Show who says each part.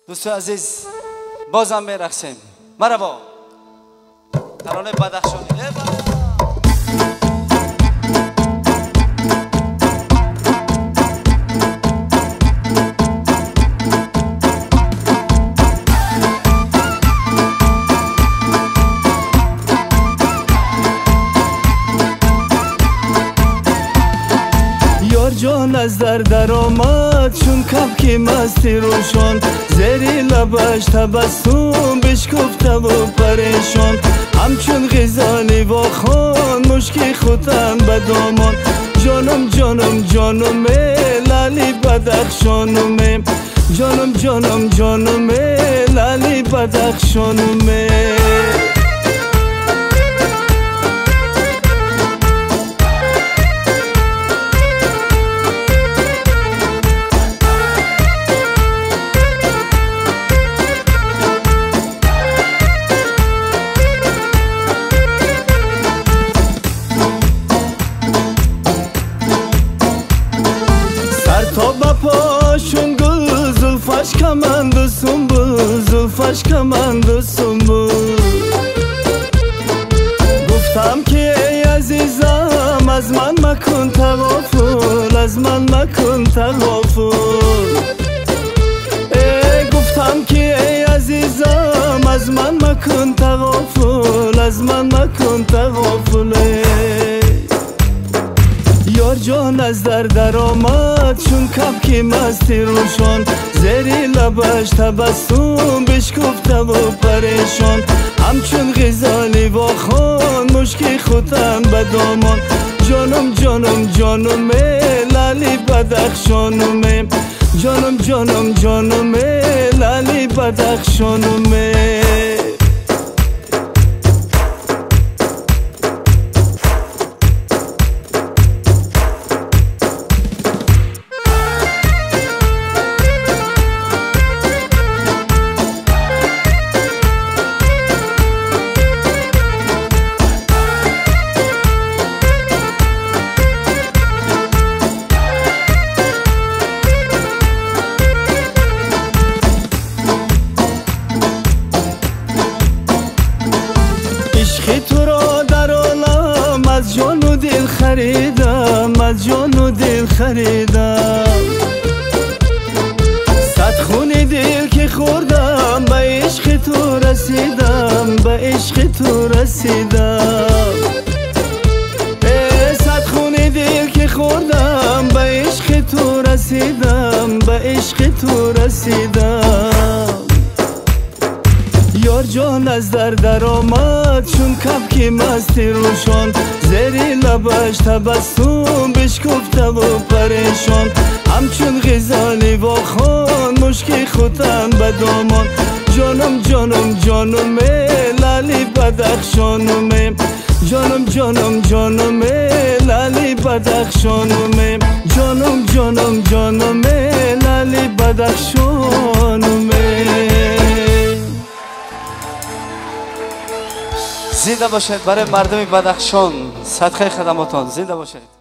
Speaker 1: دوستو عزیز بازم میرقصیم. مرحبا ترانه بدخشانی.
Speaker 2: جان از در آمد چون کبک مستی روشان، زیری لبش تبسم بشکفته و پریشان، همچون غزالی و خان مشکی خودم به دامان. جانم جانم جانم لالی بدخشانم، جانم جانم جانم لالی بدخشانم. تا با پاشون گل زلفش کمند و سنبول، زلفش کمند و سنبول. گفتم که ای عزیزم از من مکن تغافل، از من مکن تغافل. گفتم که ای عزیزم از من مکن تغافل، از من مکن تغافل. یار جان از در آمد چون کبک مستی روشان، زیری لبش تبسم بشکفته و پریشان، همچون غزالی و خان مشکی خودم به دامان. جانم جانم جانم لالی بدخشانم، جانم جانم جانم لالی بدخشانم. عشق تو را در عالم از جان و دل خریدم، از جان و دل خریدم. صد خون دل که خوردم به عشق تو رسیدم، به عشق تو رسیدم. صد خون دل که خوردم به عشق تو رسیدم، به عشق تو رسیدم. یار جان از در آمد چون کبک مستی روشان، زیری لبش تبسم بشکفته و پریشان، همچون غزالی و خان مشکی خودم به دامان. جانم جانم جانم لالی بدخشانم، جانم جانم جانم لالی بدخشانم، جانم جانم جانم لالی بدخشانم.
Speaker 1: زنده باشید برای مردم بدخشان. صدقه خدماتان زنده باشید.